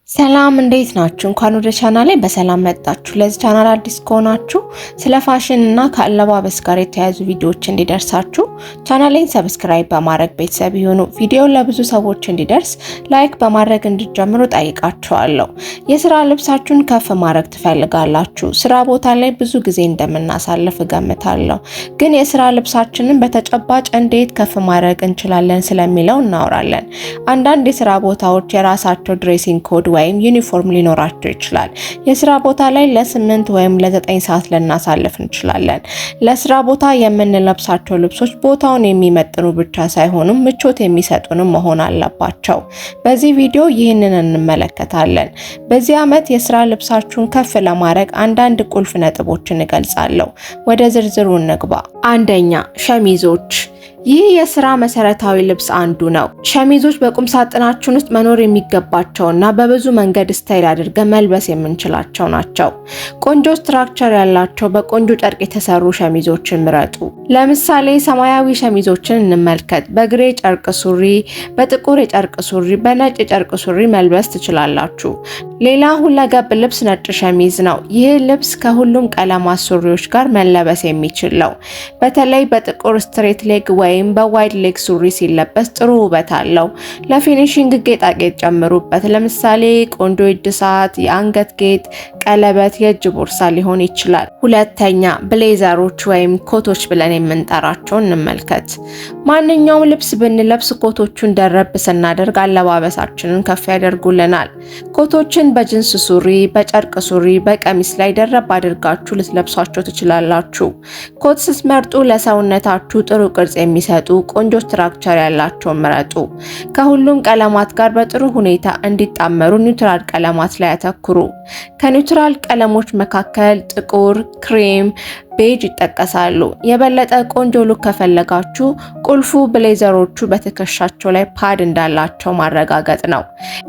ሰላም እንዴት ናችሁ? እንኳን ወደ ቻናሌ በሰላም መጣችሁ። ለዚህ ቻናል አዲስ ከሆናችሁ ስለ ፋሽን እና ከአለባበስ ጋር የተያያዙ ቪዲዮዎች እንዲደርሳችሁ ቻናሌን ሰብስክራይብ በማድረግ ቤተሰብ ይሁኑ። ቪዲዮውን ለብዙ ሰዎች እንዲደርስ ላይክ በማድረግ እንድትጀምሩ ጠይቃችኋለሁ። የስራ ልብሳችሁን ከፍ ማድረግ ትፈልጋላችሁ? ስራ ቦታ ላይ ብዙ ጊዜ እንደምናሳልፍ እገምታለሁ። ግን የስራ ልብሳችንን በተጨባጭ እንዴት ከፍ ማድረግ እንችላለን ስለሚለው እናወራለን። አንዳንድ የስራ ቦታዎች የራሳቸው ድሬሲንግ ኮድ ወይም ዩኒፎርም ሊኖራቸው ይችላል። የስራ ቦታ ላይ ለ8 ወይም ለ9 ሰዓት ልናሳልፍ እንችላለን። ለስራ ቦታ የምንለብሳቸው ልብሶች ቦታውን የሚመጥኑ ብቻ ሳይሆኑ ምቾት የሚሰጡንም መሆን አለባቸው። በዚህ ቪዲዮ ይህንን እንመለከታለን። በዚህ ዓመት የስራ ልብሳችሁን ከፍ ለማድረግ አንዳንድ ቁልፍ ነጥቦችን እገልጻለሁ። ወደ ዝርዝሩ እንግባ። አንደኛ፣ ሸሚዞች። ይህ የስራ መሰረታዊ ልብስ አንዱ ነው። ሸሚዞች በቁም ሳጥናችን ውስጥ መኖር የሚገባቸውና በብዙ መንገድ ስታይል አድርገን መልበስ የምንችላቸው ናቸው። ቆንጆ ስትራክቸር ያላቸው በቆንጆ ጨርቅ የተሰሩ ሸሚዞችን ምረጡ። ለምሳሌ ሰማያዊ ሸሚዞችን እንመልከት። በግሬ ጨርቅ ሱሪ፣ በጥቁር የጨርቅ ሱሪ፣ በነጭ የጨርቅ ሱሪ መልበስ ትችላላችሁ። ሌላ ሁለገብ ልብስ ነጭ ሸሚዝ ነው። ይህ ልብስ ከሁሉም ቀለማት ሱሪዎች ጋር መለበስ የሚችል ነው። በተለይ በጥቁር ስትሬት ሌግ ወይም በዋይድ ሌግ ሱሪ ሲለበስ ጥሩ ውበት አለው። ለፊኒሺንግ ጌጣጌጥ ጨምሩበት። ለምሳሌ ቆንጆ እጅ ሰዓት፣ የአንገት ጌጥ፣ ቀለበት፣ የእጅ ቦርሳ ሊሆን ይችላል። ሁለተኛ፣ ብሌዘሮች ወይም ኮቶች ብለን የምንጠራቸውን እንመልከት። ማንኛውም ልብስ ብንለብስ ኮቶቹን ደረብ ስናደርግ አለባበሳችንን ከፍ ያደርጉልናል። ኮቶችን በጅንስ ሱሪ፣ በጨርቅ ሱሪ፣ በቀሚስ ላይ ደረብ አድርጋችሁ ልትለብሷቸው ትችላላችሁ። ኮት ስትመርጡ ለሰውነታችሁ ጥሩ ቅርጽ የሚሰጡ ቆንጆ ስትራክቸር ያላቸውን ምረጡ። ከሁሉም ቀለማት ጋር በጥሩ ሁኔታ እንዲጣመሩ ኒውትራል ቀለማት ላይ ያተኩሩ። ከኒውትራል ቀለሞች መካከል ጥቁር፣ ክሬም፣ ቤጅ ይጠቀሳሉ። የበለጠ ቆንጆ ሉክ ከፈለጋችሁ ቁልፉ ብሌዘሮቹ በትከሻቸው ላይ ፓድ እንዳላቸው ማረጋገጥ ነው።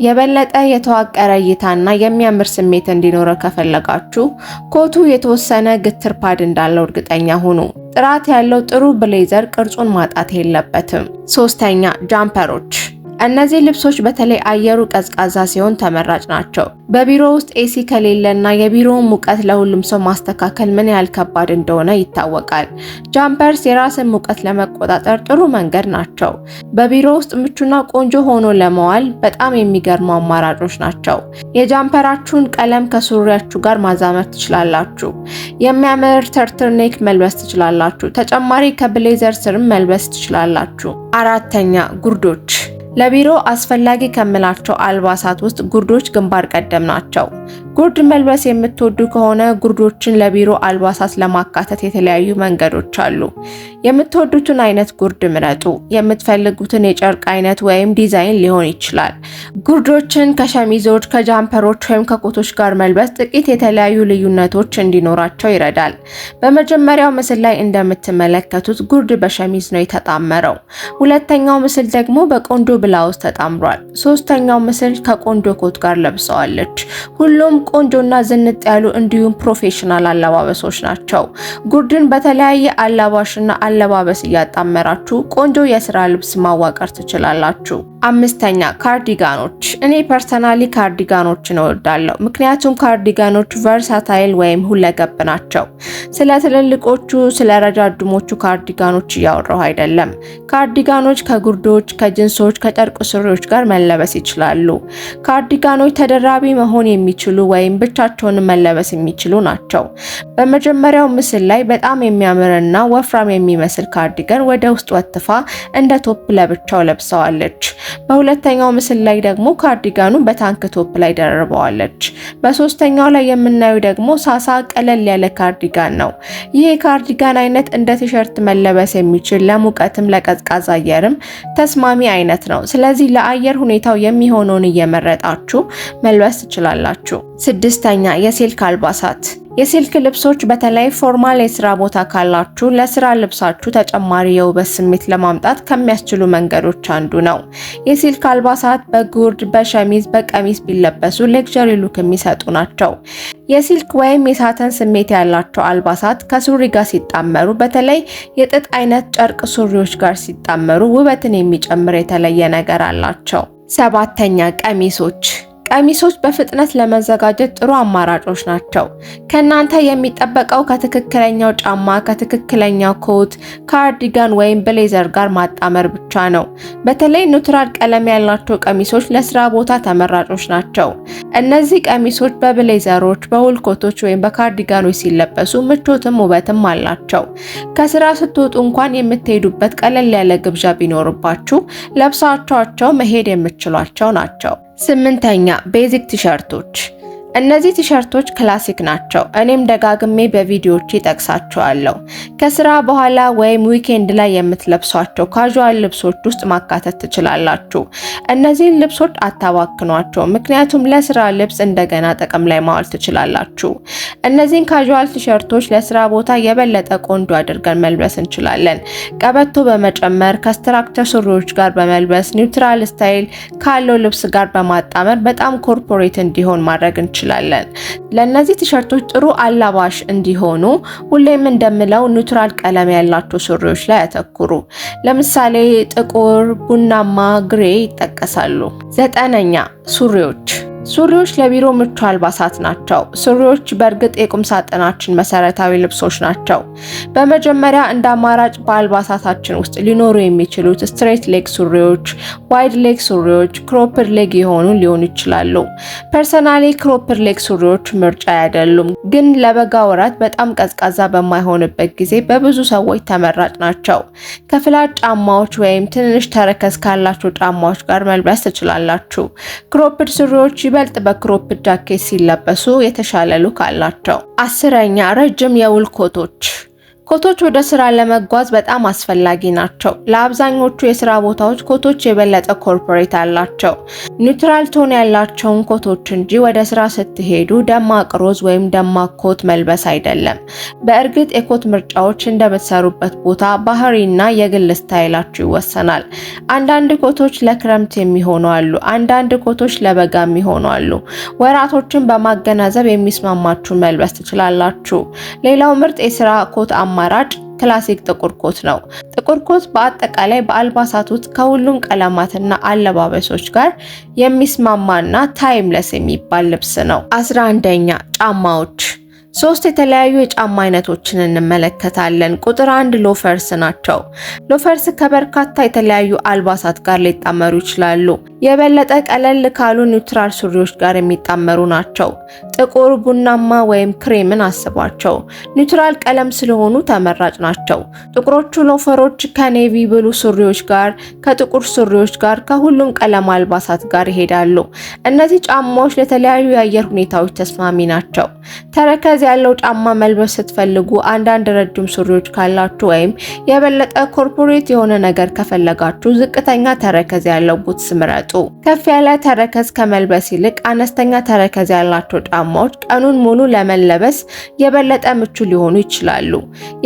የበለጠ የተዋቀረ እይታና የሚያምር ስሜት እንዲኖረው ከፈለጋችሁ ኮቱ የተወሰነ ግትር ፓድ እንዳለው እርግጠኛ ሁኑ። ጥራት ያለው ጥሩ ብሌዘር ቅርጹን ማጣት የለበትም። ሶስተኛ፣ ጃምፐሮች። እነዚህ ልብሶች በተለይ አየሩ ቀዝቃዛ ሲሆን ተመራጭ ናቸው። በቢሮ ውስጥ ኤሲ ከሌለና የቢሮውን ሙቀት ለሁሉም ሰው ማስተካከል ምን ያህል ከባድ እንደሆነ ይታወቃል። ጃምፐርስ የራስን ሙቀት ለመቆጣጠር ጥሩ መንገድ ናቸው። በቢሮ ውስጥ ምቹና ቆንጆ ሆኖ ለመዋል በጣም የሚገርሙ አማራጮች ናቸው። የጃምፐራችሁን ቀለም ከሱሪያችሁ ጋር ማዛመር ትችላላችሁ። የሚያምር ተርትርኔክ መልበስ ትችላላችሁ። ተጨማሪ ከብሌዘር ስርም መልበስ ትችላላችሁ። አራተኛ፣ ጉርዶች። ለቢሮ አስፈላጊ ከምላቸው አልባሳት ውስጥ ጉርዶች ግንባር ቀደም ናቸው። ጉርድ መልበስ የምትወዱ ከሆነ ጉርዶችን ለቢሮ አልባሳት ለማካተት የተለያዩ መንገዶች አሉ። የምትወዱትን አይነት ጉርድ ምረጡ። የምትፈልጉትን የጨርቅ አይነት ወይም ዲዛይን ሊሆን ይችላል። ጉርዶችን ከሸሚዞች፣ ከጃምፐሮች ወይም ከኮቶች ጋር መልበስ ጥቂት የተለያዩ ልዩነቶች እንዲኖራቸው ይረዳል። በመጀመሪያው ምስል ላይ እንደምትመለከቱት ጉርድ በሸሚዝ ነው የተጣመረው። ሁለተኛው ምስል ደግሞ በቆንጆ ብላውዝ ተጣምሯል። ሶስተኛው ምስል ከቆንጆ ኮት ጋር ለብሰዋለች። ሁሉም ቆንጆና ዝንጥ ያሉ እንዲሁም ፕሮፌሽናል አለባበሶች ናቸው። ጉርድን በተለያየ አላባሽና አለባበስ እያጣመራችሁ ቆንጆ የስራ ልብስ ማዋቀር ትችላላችሁ። አምስተኛ፣ ካርዲጋኖች። እኔ ፐርሰናሊ ካርዲጋኖችን እወዳለሁ፣ ምክንያቱም ካርዲጋኖች ቨርሳታይል ወይም ሁለገብ ናቸው። ስለ ትልልቆቹ ስለ ረጃጅሞቹ ካርዲጋኖች እያወራሁ አይደለም። ካርዲጋኖች ከጉርዶች፣ ከጅንሶች፣ ከጨርቅ ሱሪዎች ጋር መለበስ ይችላሉ። ካርዲጋኖች ተደራቢ መሆን የሚችሉ ወይም ብቻቸውን መለበስ የሚችሉ ናቸው። በመጀመሪያው ምስል ላይ በጣም የሚያምርና ወፍራም የሚመስል ካርዲጋን ወደ ውስጥ ወጥፋ እንደ ቶፕ ለብቻው ለብሰዋለች። በሁለተኛው ምስል ላይ ደግሞ ካርዲጋኑ በታንክ ቶፕ ላይ ደርበዋለች። በሶስተኛው ላይ የምናየው ደግሞ ሳሳ ቀለል ያለ ካርዲጋን ነው። ይህ የካርዲጋን አይነት እንደ ቲሸርት መለበስ የሚችል ለሙቀትም ለቀዝቃዛ አየርም ተስማሚ አይነት ነው። ስለዚህ ለአየር ሁኔታው የሚሆነውን እየመረጣችሁ መልበስ ትችላላችሁ። ስድስተኛ፣ የሲልክ አልባሳት። የሲልክ ልብሶች በተለይ ፎርማል የስራ ቦታ ካላችሁ ለስራ ልብሳችሁ ተጨማሪ የውበት ስሜት ለማምጣት ከሚያስችሉ መንገዶች አንዱ ነው። የሲልክ አልባሳት በጉርድ፣ በሸሚዝ፣ በቀሚስ ቢለበሱ ሌክዠሪ ሉክ የሚሰጡ ናቸው። የሲልክ ወይም የሳተን ስሜት ያላቸው አልባሳት ከሱሪ ጋር ሲጣመሩ፣ በተለይ የጥጥ አይነት ጨርቅ ሱሪዎች ጋር ሲጣመሩ ውበትን የሚጨምር የተለየ ነገር አላቸው። ሰባተኛ፣ ቀሚሶች። ቀሚሶች በፍጥነት ለመዘጋጀት ጥሩ አማራጮች ናቸው። ከእናንተ የሚጠበቀው ከትክክለኛው ጫማ፣ ከትክክለኛው ኮት፣ ካርዲጋን ወይም ብሌዘር ጋር ማጣመር ብቻ ነው። በተለይ ኒውትራል ቀለም ያላቸው ቀሚሶች ለስራ ቦታ ተመራጮች ናቸው። እነዚህ ቀሚሶች በብሌዘሮች፣ በውል ኮቶች ወይም በካርዲጋኖች ሲለበሱ ምቾትም ውበትም አላቸው። ከስራ ስትወጡ እንኳን የምትሄዱበት ቀለል ያለ ግብዣ ቢኖርባችሁ ለብሳችኋቸው መሄድ የምትችሏቸው ናቸው። 8ኛ ቤዚክ ቲሸርቶች። እነዚህ ቲሸርቶች ክላሲክ ናቸው። እኔም ደጋግሜ በቪዲዮዎቼ ጠቅሳቸዋለሁ። ከስራ በኋላ ወይም ዊኬንድ ላይ የምትለብሷቸው ካዥዋል ልብሶች ውስጥ ማካተት ትችላላችሁ። እነዚህን ልብሶች አታባክኗቸው፣ ምክንያቱም ለስራ ልብስ እንደገና ጥቅም ላይ ማዋል ትችላላችሁ። እነዚህን ካዥዋል ቲሸርቶች ለስራ ቦታ የበለጠ ቆንጆ አድርገን መልበስ እንችላለን። ቀበቶ በመጨመር ከስትራክቸር ሱሪዎች ጋር በመልበስ ኒውትራል ስታይል ካለው ልብስ ጋር በማጣመር በጣም ኮርፖሬት እንዲሆን ማድረግ እንችላለን። ለነዚህ ቲሸርቶች ጥሩ አላባሽ እንዲሆኑ ሁሌም እንደምለው ኒውትራል ቀለም ያላቸው ሱሪዎች ላይ ያተኩሩ። ለምሳሌ ጥቁር፣ ቡናማ፣ ግሬ ይጠቀሳሉ። 9ኛ ሱሪዎች። ሱሪዎች ለቢሮ ምቹ አልባሳት ናቸው። ሱሪዎች በእርግጥ የቁም ሳጥናችን መሰረታዊ ልብሶች ናቸው። በመጀመሪያ እንደ አማራጭ በአልባሳታችን ውስጥ ሊኖሩ የሚችሉት ስትሬት ሌግ ሱሪዎች፣ ዋይድ ሌግ ሱሪዎች፣ ክሮፕድ ሌግ የሆኑ ሊሆኑ ይችላሉ። ፐርሰናሊ ክሮፕድ ሌግ ሱሪዎች ምርጫ አይደሉም፣ ግን ለበጋ ወራት በጣም ቀዝቃዛ በማይሆንበት ጊዜ በብዙ ሰዎች ተመራጭ ናቸው። ከፍላት ጫማዎች ወይም ትንንሽ ተረከዝ ካላቸው ጫማዎች ጋር መልበስ ትችላላችሁ። ክሮፕድ ሱሪዎች ይበልጥ በክሮፕድ ጃኬት ሲለበሱ የተሻለ ሉክ አላቸው። 10ኛ ረጅም የውል ኮቶች። ኮቶች ወደ ስራ ለመጓዝ በጣም አስፈላጊ ናቸው። ለአብዛኞቹ የስራ ቦታዎች ኮቶች የበለጠ ኮርፖሬት አላቸው። ኒውትራል ቶን ያላቸውን ኮቶች እንጂ ወደ ስራ ስትሄዱ ደማቅ ሮዝ ወይም ደማቅ ኮት መልበስ አይደለም። በእርግጥ የኮት ምርጫዎች እንደምትሰሩበት ቦታ ባህሪና የግል ስታይላችሁ ይወሰናል። አንዳንድ ኮቶች ለክረምት የሚሆኑ አሉ፣ አንዳንድ ኮቶች ለበጋ የሚሆኑ አሉ። ወራቶችን በማገናዘብ የሚስማማችሁን መልበስ ትችላላችሁ። ሌላው ምርጥ የስራ ኮት አማራጭ ክላሲክ ጥቁር ኮት ነው። ጥቁር ኮት በአጠቃላይ በአልባሳት ውስጥ ከሁሉም ቀለማትና አለባበሶች ጋር የሚስማማና ታይምለስ የሚባል ልብስ ነው። 11ኛ ጫማዎች። 3 የተለያዩ የጫማ አይነቶችን እንመለከታለን። ቁጥር 1 ሎፈርስ ናቸው። ሎፈርስ ከበርካታ የተለያዩ አልባሳት ጋር ሊጣመሩ ይችላሉ። የበለጠ ቀለል ካሉ ኒውትራል ሱሪዎች ጋር የሚጣመሩ ናቸው። ጥቁር፣ ቡናማ ወይም ክሬምን አስቧቸው። ኒውትራል ቀለም ስለሆኑ ተመራጭ ናቸው። ጥቁሮቹ ሎፈሮች ከኔቪ ብሉ ሱሪዎች ጋር፣ ከጥቁር ሱሪዎች ጋር፣ ከሁሉም ቀለም አልባሳት ጋር ይሄዳሉ። እነዚህ ጫማዎች ለተለያዩ የአየር ሁኔታዎች ተስማሚ ናቸው። ተረከዝ ያለው ጫማ መልበስ ስትፈልጉ አንዳንድ ረጅም ሱሪዎች ካላችሁ ወይም የበለጠ ኮርፖሬት የሆነ ነገር ከፈለጋችሁ ዝቅተኛ ተረከዝ ያለው ቡትስ ምረጡ። ከፍ ያለ ተረከዝ ከመልበስ ይልቅ አነስተኛ ተረከዝ ያላቸው ጫማዎች ቀኑን ሙሉ ለመለበስ የበለጠ ምቹ ሊሆኑ ይችላሉ።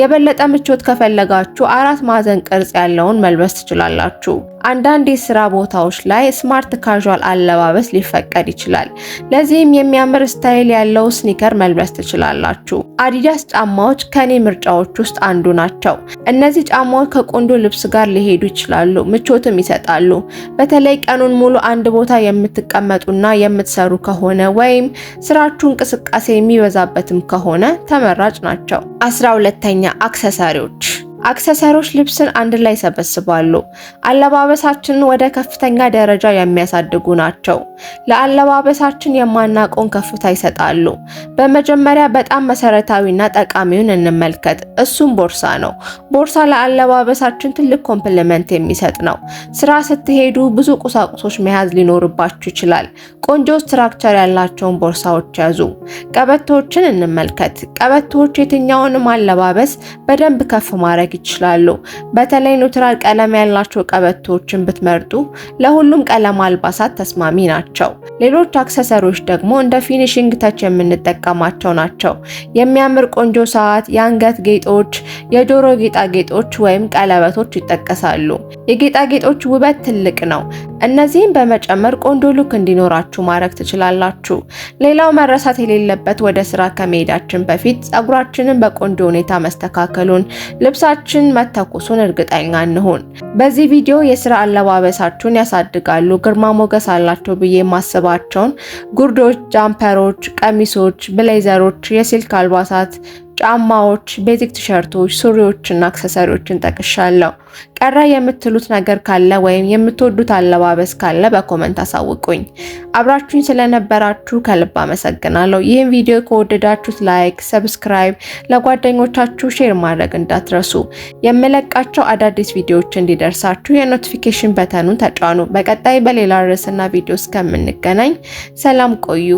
የበለጠ ምቾት ከፈለጋችሁ 4 ማዕዘን ቅርጽ ያለውን መልበስ ትችላላችሁ። አንዳንድ የስራ ቦታዎች ላይ ስማርት ካዥዋል አለባበስ ሊፈቀድ ይችላል። ለዚህም የሚያምር ስታይል ያለው ስኒከር መልበስ ትችላላችሁ። አዲዳስ ጫማዎች ከኔ ምርጫዎች ውስጥ አንዱ ናቸው። እነዚህ ጫማዎች ከቆንጆ ልብስ ጋር ሊሄዱ ይችላሉ፣ ምቾትም ይሰጣሉ። በተለይ ቀኑን ሙሉ አንድ ቦታ የምትቀመጡና የምትሰሩ ከሆነ ወይም ስራችሁ እንቅስቃሴ የሚበዛበትም ከሆነ ተመራጭ ናቸው። 12ኛ አክሰሰሪዎች። አክሰሰሪዎች ልብስን አንድ ላይ ሰበስባሉ። አለባበሳችንን ወደ ከፍተኛ ደረጃ የሚያሳድጉ ናቸው። ለአለባበሳችን የማናውቀውን ከፍታ ይሰጣሉ። በመጀመሪያ በጣም መሰረታዊና ጠቃሚውን እንመልከት። እሱም ቦርሳ ነው። ቦርሳ ለአለባበሳችን ትልቅ ኮምፕሊመንት የሚሰጥ ነው። ስራ ስትሄዱ ብዙ ቁሳቁሶች መያዝ ሊኖርባችሁ ይችላል። ቆንጆ ስትራክቸር ያላቸውን ቦርሳዎች ያዙ። ቀበቶዎችን እንመልከት። ቀበቶዎች የትኛውንም አለባበስ በደንብ ከፍ ማድረግ ይችላሉ። በተለይ ኒውትራል ቀለም ያላቸው ቀበቶዎችን ብትመርጡ ለሁሉም ቀለም አልባሳት ተስማሚ ናቸው። ሌሎች አክሰሰሪዎች ደግሞ እንደ ፊኒሺንግ ተች የምንጠቀማቸው ናቸው። የሚያምር ቆንጆ ሰዓት፣ የአንገት ጌጦች፣ የጆሮ ጌጣጌጦች ወይም ቀለበቶች ይጠቀሳሉ። የጌጣጌጦች ውበት ትልቅ ነው። እነዚህን በመጨመር ቆንጆ ሉክ እንዲኖራችሁ ማድረግ ትችላላችሁ። ሌላው መረሳት የሌለበት ወደ ስራ ከመሄዳችን በፊት ፀጉራችንን በቆንጆ ሁኔታ መስተካከሉን፣ ልብሳችን መተኮሱን እርግጠኛ እንሁን። በዚህ ቪዲዮ የስራ አለባበሳችሁን ያሳድጋሉ፣ ግርማ ሞገስ አላቸው ብዬ የማስባቸውን ጉርዶች፣ ጃምፐሮች፣ ቀሚሶች፣ ብሌዘሮች፣ የሲልክ አልባሳት፣ ጫማዎች፣ ቤዚክ ቲሸርቶች፣ ሱሪዎች እና አክሰሰሪዎችን ጠቅሻለሁ። ቀረ የምትሉት ነገር ካለ ወይም የምትወዱት አለባበስ ካለ በኮመንት አሳውቁኝ። አብራችሁኝ ስለነበራችሁ ከልብ አመሰግናለሁ። ይህን ቪዲዮ ከወደዳችሁት ላይክ፣ ሰብስክራይብ፣ ለጓደኞቻችሁ ሼር ማድረግ እንዳትረሱ። የምለቃቸው አዳዲስ ቪዲዮዎች እንዲደርሳችሁ የኖቲፊኬሽን በተኑን ተጫኑ። በቀጣይ በሌላ ርዕስና ቪዲዮ እስከምንገናኝ ሰላም ቆዩ።